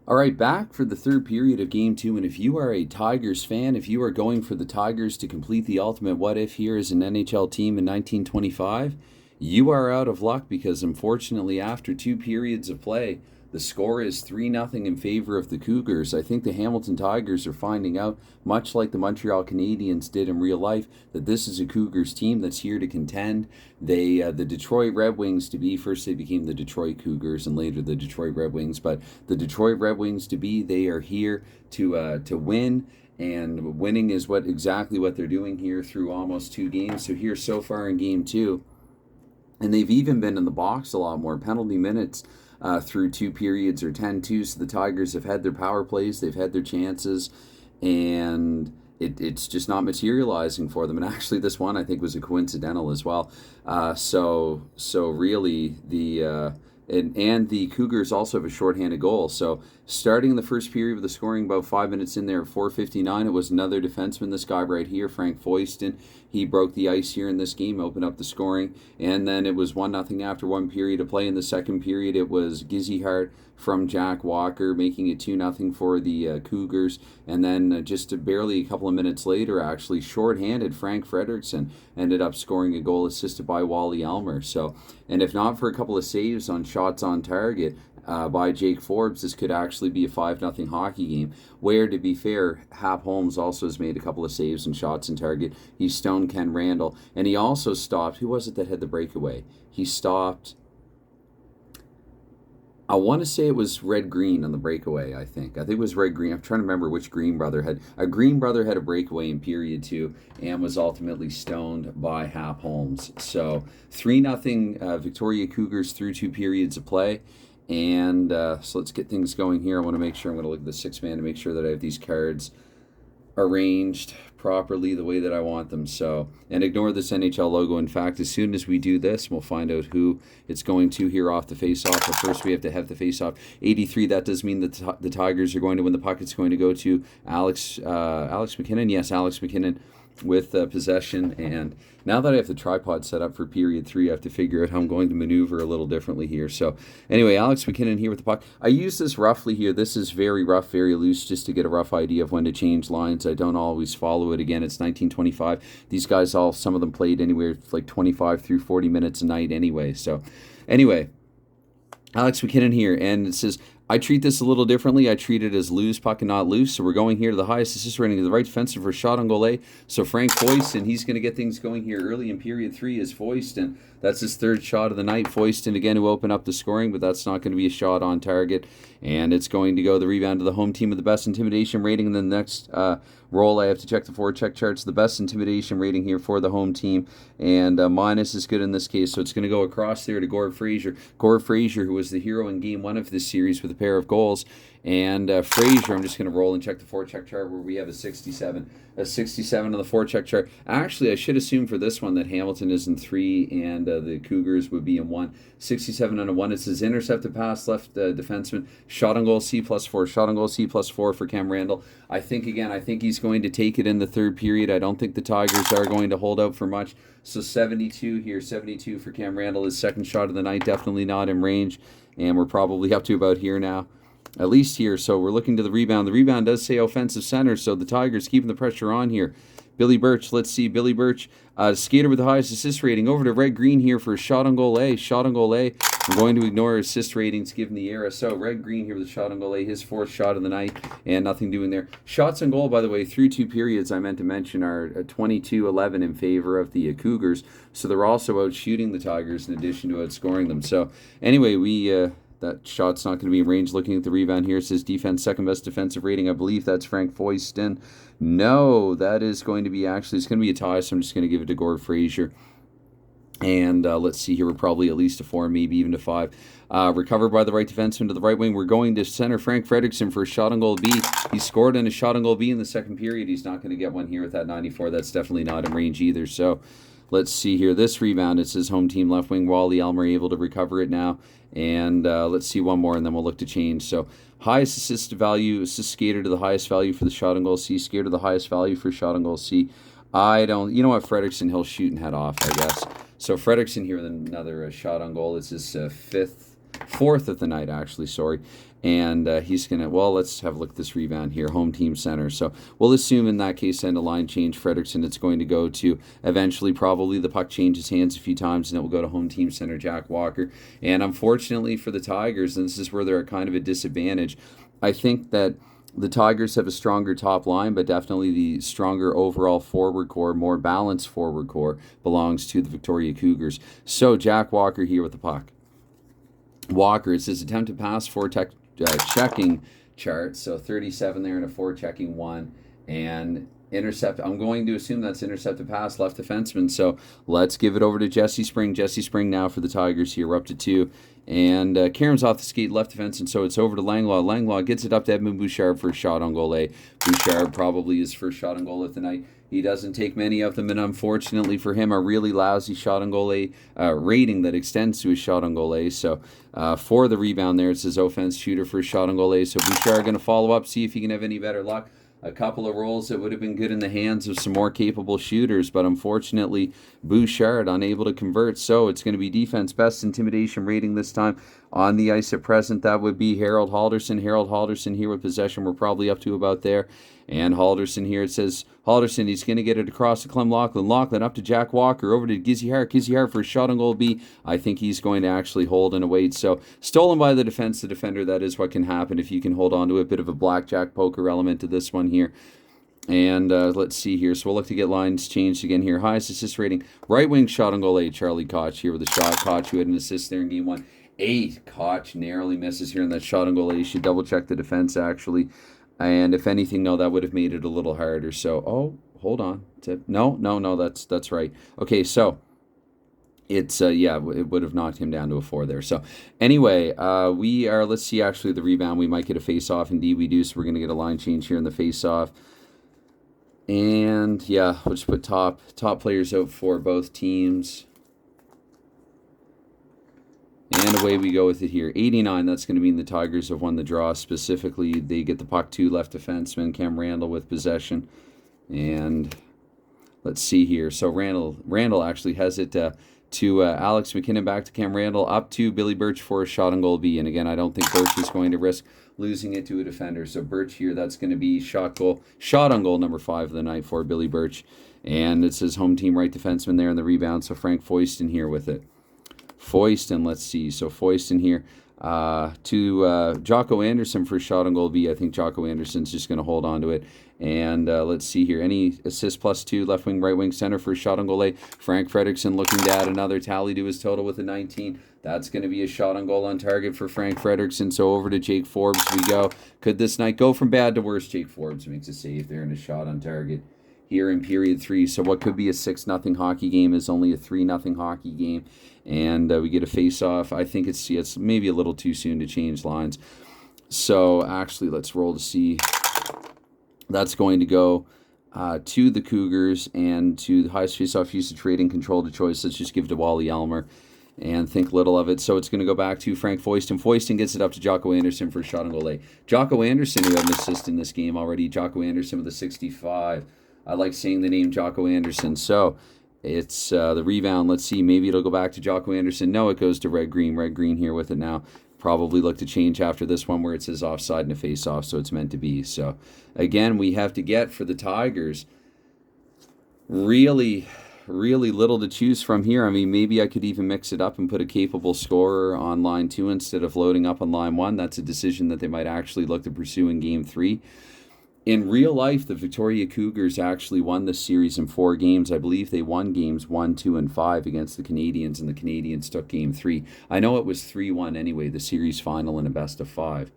All right, back for the third period of Game 2, and if you are a Tigers fan, if you are going for the Tigers to complete the ultimate what-if here as an NHL team in 1925, you are out of luck because unfortunately after two periods of play, the score is 3-0 in favor of the Cougars. I think the Hamilton Tigers are finding out, much like the Montreal Canadiens did in real life, that this is a Cougars team that's here to contend. The Detroit Red Wings to be, first they became the Detroit Cougars and later the Detroit Red Wings, but the Detroit Red Wings to be, they are here to win. And winning is exactly what they're doing here through almost two games. So here so far in Game 2, and they've even been in the box a lot more. Penalty minutes through two periods or 10-2. So the Tigers have had their power plays, they've had their chances, and it's just not materializing for them. And actually, this one I think was a coincidental as well. So really the and the Cougars also have a shorthanded goal. So starting in the first period with the scoring about 5 minutes in there, 4:59, it was another defenseman, this guy right here, Frank Foyston. He broke the ice here in this game, opened up the scoring, and then it was 1-0 after one period of play. In the second period, it was Gizzy Hart from Jack Walker, making it 2-0 for the Cougars. And then just barely a couple of minutes later, actually, shorthanded Frank Frederickson ended up scoring a goal assisted by Wally Elmer. So, and if not for a couple of saves on shots on target by Jake Forbes, this could actually be a 5-0 hockey game, where, to be fair, Hap Holmes also has made a couple of saves and shots on target. He stoned Ken Randall, and he also stopped, who was it that had the breakaway? He stopped, I want to say it was Red Green on the breakaway, I think. it was Red Green. I'm trying to remember which Green brother had. A Green brother had a breakaway in period 2 and was ultimately stoned by Hap Holmes. So 3-0 Victoria Cougars through two periods of play. And so let's get things going here. I want to make sure, I'm going to look at the six-man to make sure that I have these cards arranged properly the way that I want them. So, and ignore this NHL logo. In fact, as soon as we do this, we'll find out who it's going to here off the face-off. But first, we have to have the face-off. 83, that does mean that the Tigers are going to win. The puck. It's going to go to Alex McKinnon. Yes, Alex McKinnon with possession. And now that I have the tripod set up for period 3, I have to figure out how I'm going to maneuver a little differently here. So anyway, Alex McKinnon here with the puck. I use this roughly here. This is very rough, very loose, just to get a rough idea of when to change lines. I don't always follow it. Again, it's 1925. These guys, some of them played anywhere like 25 through 40 minutes a night anyway. So anyway, Alex McKinnon here, and it says, I treat this a little differently. I treat it as loose puck and not loose. So we're going here to the highest assist rating of the right defensive for shot on goal A. So Frank Foyston, he's going to get things going here early in period 3 is Foyston. That's his third shot of the night. Foyston again who opened up the scoring, but that's not going to be a shot on target. And it's going to go the rebound to the home team with the best intimidation rating. And then the next roll, I have to check the forecheck charts. The best intimidation rating here for the home team. And minus is good in this case. So it's going to go across there to Gord Fraser. Gord Fraser, who was the hero in Game 1 of this series with a pair of goals. And Fraser, I'm just going to roll and check the forecheck chart where we have a 67. A 67 on the forecheck chart. Actually, I should assume for this one that Hamilton is in 3 and the Cougars would be in 1. 67 on a 1. It's his intercepted pass, left defenseman. Shot on goal C+4. Shot on goal C+4 for Cam Randall. I think he's going to take it in the third period. I don't think the Tigers are going to hold out for much. So 72 here. 72 for Cam Randall. His second shot of the night. Definitely not in range. And we're probably up to about here now. At least here, so we're looking to the rebound. The rebound does say offensive center, so the Tigers keeping the pressure on here. Billy Birch, let's see. Billy Birch, skater with the highest assist rating. Over to Red Green here for a shot on goal A. Shot on goal A. I'm going to ignore assist ratings given the era. So Red Green here with a shot on goal A, his fourth shot of the night, and nothing doing there. Shots on goal, by the way, through two periods, I meant to mention, are 22-11 in favor of the Cougars. So they're also out shooting the Tigers in addition to outscoring them. So anyway, that shot's not going to be in range. Looking at the rebound here, it says defense, second best defensive rating. I believe that's Frank Foyston. No, that is going to be it's going to be a tie, so I'm just going to give it to Gord Fraser. And let's see here, we're probably at least a 4, maybe even to 5. Recovered by the right defenseman to the right wing. We're going to center Frank Frederickson for a shot on goal B. He scored in a shot on goal B in the second period. He's not going to get one here with that 94. That's definitely not in range either. So let's see here. This rebound, it says home team left wing. Wally Elmer able to recover it now. And let's see one more, and then we'll look to change. So highest assist value, assist skater to the highest value for the shot on goal C. Skater to the highest value for shot on goal C. You know what, Frederickson, he'll shoot and head off, I guess. So Frederickson here with another shot on goal. It's his fifth fourth of the night, actually, sorry. And he's going to, well, let's have a look at this rebound here, home team center. So we'll assume in that case, send a line change. Fredrickson, it's going to go to eventually probably the puck changes hands a few times, and it will go to home team center Jack Walker. And unfortunately for the Tigers, and this is where they're at kind of a disadvantage, I think that the Tigers have a stronger top line, but definitely the stronger overall forward core, more balanced forward core belongs to the Victoria Cougars. So Jack Walker here with the puck. Walker, it's his attempted pass for checking chart. So 37 there and a 4 checking 1. And intercept. I'm going to assume that's intercepted pass, left defenseman. So let's give it over to Jesse Spring. Jesse Spring now for the Tigers here. We're up to 2. And Karen's off the skate, left defense, and so it's over to Langlaw. Langlaw gets it up to Edmund Bouchard for a shot on goal. Bouchard probably his first shot on goal of the night. He doesn't take many of them, and unfortunately for him, a really lousy shot on goal rating that extends to his shot on goal. So for the rebound there, it's his offense shooter for a shot on goal. So Bouchard going to follow up, see if he can have any better luck. A couple of rolls that would have been good in the hands of some more capable shooters, but unfortunately, Bouchard unable to convert. So it's going to be defense best intimidation rating this time on the ice at present. That would be Harold Halderson. Harold Halderson here with possession. We're probably up to about there. And Halderson here, it says Halderson, he's going to get it across to Clem Lachlan. Lachlan up to Jack Walker, over to Gizzy Hart. Gizzy Hart for a shot on goal B. I think he's going to actually hold and await. So stolen by the defense, the defender, that is what can happen if you can hold on to a bit of a blackjack poker element to this one here. And let's see here. So we'll look to get lines changed again here. Highest assist rating. Right wing shot on goal A. Charlie Koch here with a shot. Koch, who had an assist there in game 1. 8. Koch narrowly misses here in that shot on goal A. You should double check the defense actually. And if anything, no, that would have made it a little harder. So, hold on. No, that's right. Okay, so it's, it would have knocked him down to a 4 there. So, anyway, let's see actually the rebound. We might get a face-off. Indeed, we do. So, we're going to get a line change here in the face-off. And, yeah, we'll just put top players out for both teams. And away we go with it here. 89, that's going to mean the Tigers have won the draw. Specifically, they get the puck to left defenseman Cam Randall with possession. And let's see here. So Randall actually has it to Alex McKinnon, back to Cam Randall, up to Billy Birch for a shot on goal B. And again, I don't think Birch is going to risk losing it to a defender. So Birch here, that's going to be shot on goal number 5 of the night for Billy Birch. And it's his home team right defenseman there in the rebound. So Frank Foyston here with it. Foyston, let's see. So Foyston here to Jocko Anderson for a shot on goal B. I think Jocko Anderson's just going to hold on to it. And let's see here. Any assist +2, left wing, right wing, center for a shot on goal A. Frank Fredrickson looking to add another tally to his total with a 19. That's going to be a shot on goal on target for Frank Fredrickson. So over to Jake Forbes we go. Could this night go from bad to worse? Jake Forbes makes a save there and a shot on target here in period 3. So what could be a 6-0 hockey game is only a 3-0 hockey game. And we get a face-off. I think it's maybe a little too soon to change lines. So actually, let's roll to see. That's going to go to the Cougars and to the highest face-off usage rating, control to choice. Let's just give it to Wally Elmer and think little of it. So it's going to go back to Frank Foyston. Foyston gets it up to Jocko Anderson for a shot on goal A. Jocko Anderson, who had an assist in this game already. Jocko Anderson with a 65. I like saying the name Jocko Anderson. So it's the rebound. Let's see. Maybe it'll go back to Jocko Anderson. No, it goes to Red Green. Red Green here with it now. Probably look to change after this one where it says offside and a face-off, so it's meant to be. So, again, we have to get for the Tigers really little to choose from here. I mean, maybe I could even mix it up and put a capable scorer on line 2 instead of loading up on line 1. That's a decision that they might actually look to pursue in game 3. In real life, the Victoria Cougars actually won this series in 4 games. I believe they won games 1, 2, and 5 against the Canadiens, and the Canadiens took game 3. I know it was 3-1 anyway, the series final in a best of 5.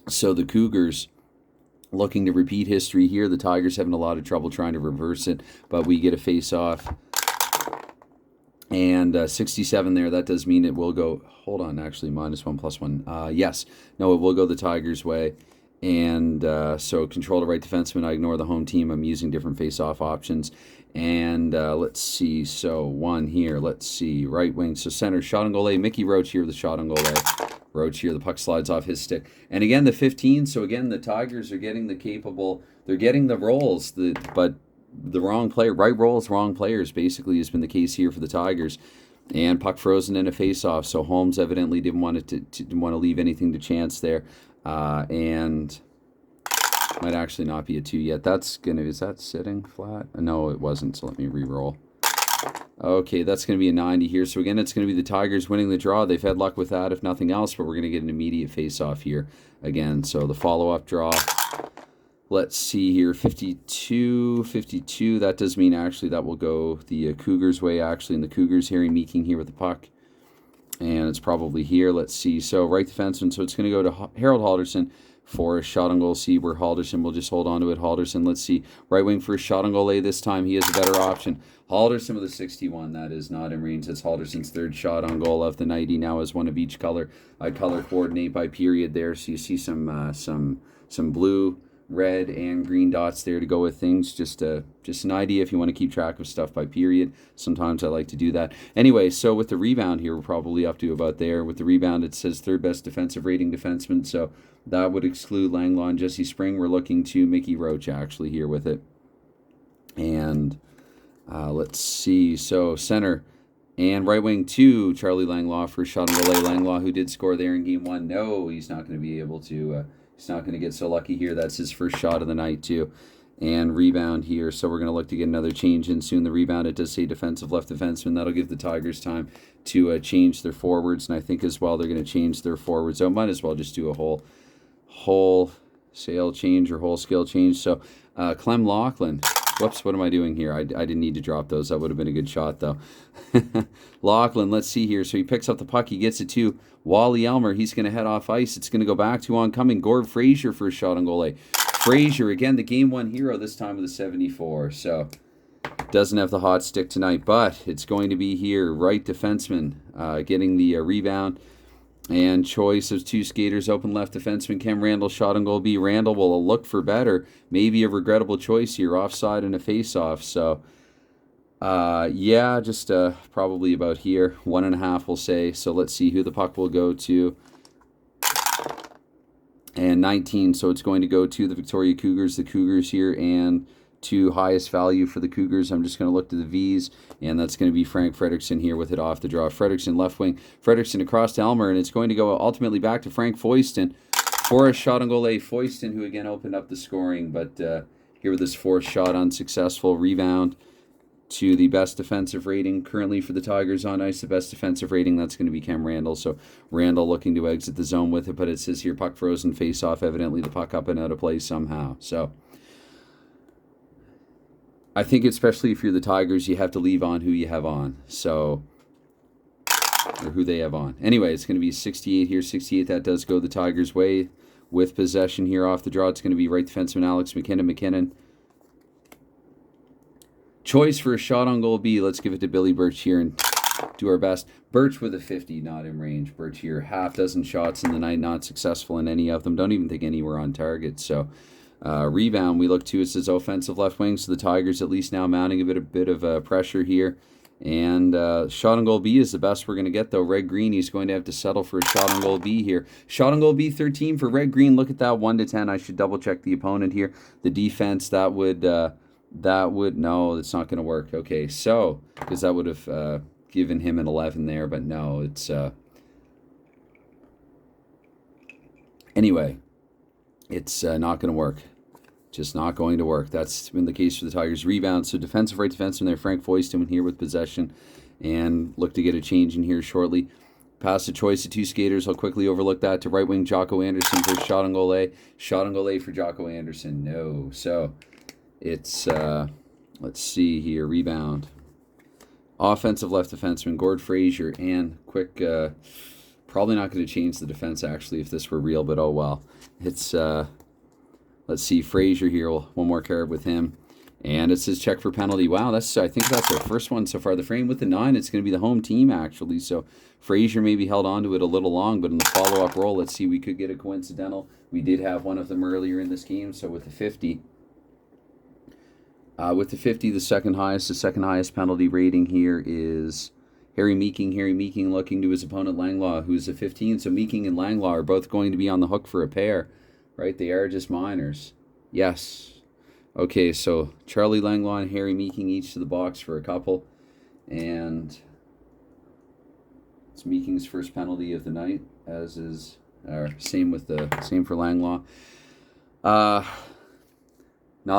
So the Cougars looking to repeat history here. The Tigers having a lot of trouble trying to reverse it, but we get a face-off. And 67 there, that does mean it will go, hold on, actually, -1 +1. Yes, no, it will go the Tigers' way. And so control to right defenseman. I ignore the home team. I'm using different face-off options. And let's see. So 1 here. Let's see. Right wing. So center. Shot on goal A. Mickey Roach here with the shot on goal A. Roach here. The puck slides off his stick. And again, the 15. So again, the Tigers are getting the capable. They're getting the roles. But the wrong player. Right roles, wrong players basically has been the case here for the Tigers. And puck frozen in a face-off, so Holmes evidently didn't want didn't want to leave anything to chance there, and might actually not be a 2 yet. Is that sitting flat? No, it wasn't. So let me re-roll. Okay, that's going to be a 90 here. So again, it's going to be the Tigers winning the draw. They've had luck with that, if nothing else, but we're going to get an immediate face-off here again. So the follow-up draw. Let's see here, 52. That does mean actually that will go the Cougars' way, actually, and the Cougars, Harry Meeking here with the puck. And it's probably here. Let's see. So right defenseman, so it's going to go to Harold Halderson for a shot on goal. See where Halderson will just hold on to it. Halderson, let's see. Right wing for a shot on goal this time. He has a better option. Halderson with a 61. That is not in range. That's Halderson's third shot on goal of the night. He now has one of each color. I color coordinate by period there. So you see some blue, red, and green dots there to go with things. Just an idea if you want to keep track of stuff by period. Sometimes I like to do that. Anyway, so with the rebound here, we're probably up to about there. With the rebound, it says third best defensive rating defenseman. So that would exclude Langlaw and Jesse Spring. We're looking to Mickey Roach actually here with it. And let's see. So center and right wing 2, Charlie Langlaw for a shot on goal. Langlaw, who did score there in game 1. No, he's not going to be able to. He's not going to get so lucky here. That's his first shot of the night, too. And rebound here. So we're going to look to get another change in soon. The rebound, it does say defensive left defenseman. That'll give the Tigers time to change their forwards. And I think as well they're going to change their forwards. So might as well just do a whole sale change or whole scale change. So Clem Laughlin. Whoops, what am I doing here? I didn't need to drop those. That would have been a good shot, though. Laughlin, let's see here. So he picks up the puck. He gets it to Wally Elmer. He's going to head off ice. It's going to go back to oncoming Gord Frazier for a shot on goal. Frazier, again, the Game 1 hero, this time with a 74. So doesn't have the hot stick tonight, but it's going to be here. Right defenseman getting the rebound. And choice of 2 skaters, open left defenseman Cam Randall, shot on goal B. Randall will look for better. Maybe a regrettable choice here, offside and a face-off. So, yeah, just probably about here. 1.5, we'll say. So let's see who the puck will go to. And 19, so it's going to go to the Victoria Cougars. The Cougars here, and to highest value for the Cougars, I'm just going to look to the V's, and that's going to be Frank Fredrickson here with it off the draw. Fredrickson left wing, Fredrickson across to Elmer, and it's going to go ultimately back to Frank Foyston for a shot on goal. Foyston, who again opened up the scoring, but here with this fourth shot unsuccessful. Rebound to the best defensive rating currently for the Tigers on ice. The best defensive rating, that's going to be Cam Randall. So Randall looking to exit the zone with it, but it says here puck frozen, face off, evidently the puck up and out of play somehow. So I think especially if you're the Tigers, you have to leave on who you have on. So, or who they have on. Anyway, it's going to be 68 here. 68, that does go the Tigers' way. With possession here off the draw, it's going to be right defenseman Alex McKinnon. Choice for a shot on goal B. Let's give it to Billy Birch here and do our best. Birch with a 50, not in range. Birch here, half dozen shots in the night, not successful in any of them. Don't even think any were on target. So, rebound, we look to, it says offensive left wing, so the Tigers at least now mounting a bit of pressure here. And shot on goal B is the best we're going to get, though. Red Green, he's going to have to settle for a shot on goal B here. Shot on goal B, 13 for Red Green. Look at that, 1-10. I should double check the opponent here. The defense, that would no, it's not going to work. Okay, so, because that would have given him an 11 there, but no, it's, anyway, it's not going to work. Just not going to work. That's been the case for the Tigers. Rebound. So defensive right defenseman there, Frank Foyston here with possession. And look to get a change in here shortly. Pass the choice to 2 skaters. I'll quickly overlook that to right wing Jocko Anderson for shot on goal A. Shot on goal A for Jocko Anderson. No. So it's, let's see here. Rebound. Offensive left defenseman Gord Frazier. And quick, probably not going to change the defense actually if this were real, but oh well. It's, let's see, Frazier here, one more card with him. And it says check for penalty. Wow, I think that's our first one so far. The frame with the 9, it's going to be the home team, actually. So Frazier maybe held on to it a little long, but in the follow-up roll, let's see, we could get a coincidental. We did have one of them earlier in this game, so with the 50. The second highest penalty rating here is Harry Meeking. Harry Meeking looking to his opponent Langlaw, who's a 15. So Meeking and Langlaw are both going to be on the hook for a pair. Right, they are just minors. Yes. Okay, so Charlie Langlaw and Harry Meeking each to the box for a couple. And It's Meeking's first penalty of the night, as is same for Langlaw. Not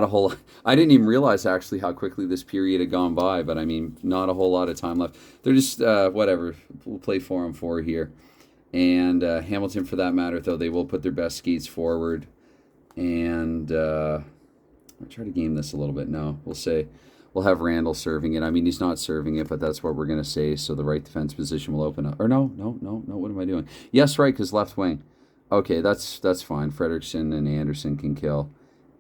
a whole. I didn't even realize actually how quickly this period had gone by, but I mean, not a whole lot of time left. They're just whatever. We'll play 4-on-4 here, and Hamilton, for that matter, though, they will put their best skates forward, and I'll try to game this a little bit. No, we'll have Randall serving it. I mean, he's not serving it, but that's what we're gonna say. So the right defense position will open up. Or no. What am I doing? Yes, right, because left wing. Okay, that's fine. Frederickson and Anderson can kill.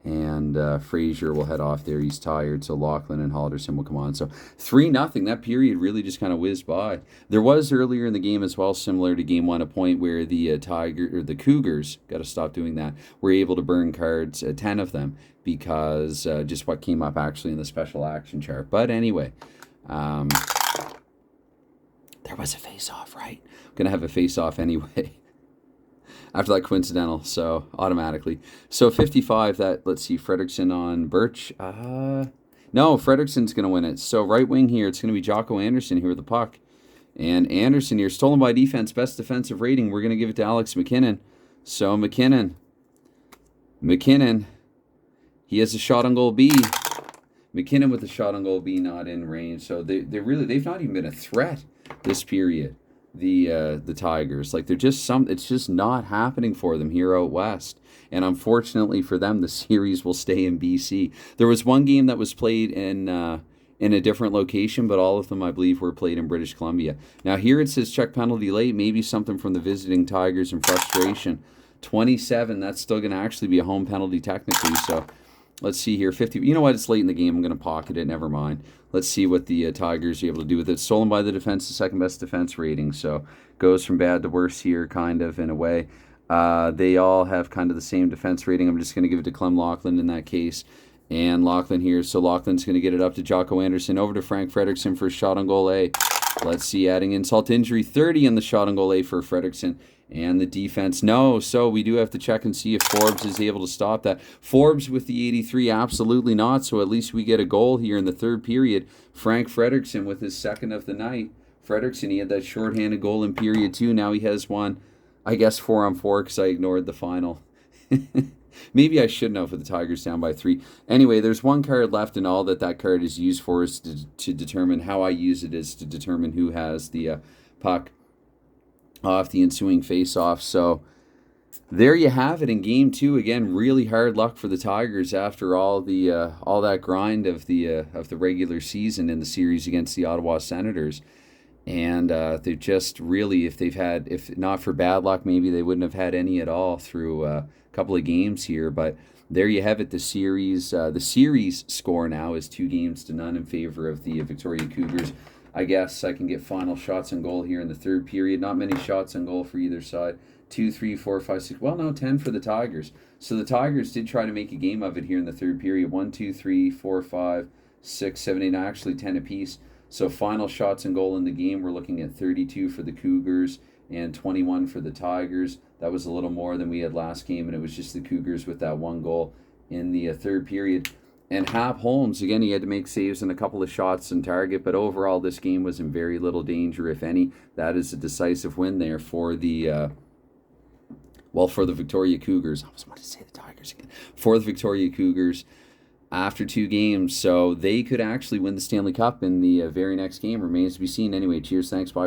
And Frazier will head off there. He's tired, so Lachlan and Halderson will come on. So 3-0. That period really just kind of whizzed by. There was earlier in the game as well, similar to Game 1, a point where the the Cougars, got to stop doing that, were able to burn cards, 10 of them, because just what came up actually in the special action chart. But anyway, there was a face-off, right? I'm going to have a face-off anyway. After that coincidental, so automatically. So 55, let's see, Fredrickson on Birch. No, Fredrickson's going to win it. So right wing here, it's going to be Jocko Anderson here with the puck. And Anderson here, stolen by defense, best defensive rating. We're going to give it to Alex McKinnon. So McKinnon, he has a shot on goal B. McKinnon with a shot on goal B, not in range. So they've not even been a threat this period. The Tigers, like it's just not happening for them here out west, and unfortunately for them, the series will stay in BC. There was one game that was played in a different location, but all of them, I believe, were played in British Columbia. Now here it says check penalty late, maybe something from the visiting Tigers in frustration. 27, that's still going to actually be a home penalty technically. So let's see here, 50. You know what? It's late in the game. I'm going to pocket it. Never mind. Let's see what the Tigers are able to do with it. Stolen by the defense, the second best defense rating. So goes from bad to worse here, kind of, in a way. They all have kind of the same defense rating. I'm just going to give it to Clem Lachlan in that case. And Lachlan here. So Lachlan's going to get it up to Jocko Anderson. Over to Frank Fredrickson for a shot on goal A. Let's see, adding insult to injury, 30 in the shot on goal A for Fredrickson. And the defense, no. So we do have to check and see if Forbes is able to stop that. Forbes with the 83, absolutely not. So at least we get a goal here in the third period. Frank Fredrickson with his second of the night. Fredrickson, he had that shorthanded goal in period 2. Now he has one, I guess 4-on-4 because I ignored the final. Maybe I shouldn't have with the Tigers down by 3. Anyway, there's one card left, and all that card is used for is to determine how I use it is to determine who has the puck off the ensuing face-off. So there you have it in Game 2. Again, really hard luck for the Tigers after all that grind of the regular season in the series against the Ottawa Senators. And they've just really, if not for bad luck, maybe they wouldn't have had any at all through a couple of games here. But there you have it. The series score now is 2-0 in favor of the Victoria Cougars. I guess I can get final shots on goal here in the third period. Not many shots on goal for either side. 2, 3, 4, 5, 6. Well, no, 10 for the Tigers. So the Tigers did try to make a game of it here in the third period. 1, 2, 3, 4, 5, 6, 7, 8. Actually 10 apiece. So final shots on goal in the game, we're looking at 32 for the Cougars and 21 for the Tigers. That was a little more than we had last game, and it was just the Cougars with that one goal in the third period. And Hap Holmes, again, he had to make saves and a couple of shots on target, but overall this game was in very little danger, if any. That is a decisive win there for the Victoria Cougars. I was about to say the Tigers again. For the Victoria Cougars after 2 games, so they could actually win the Stanley Cup in the very next game. Remains to be seen. Anyway, cheers, thanks, bye.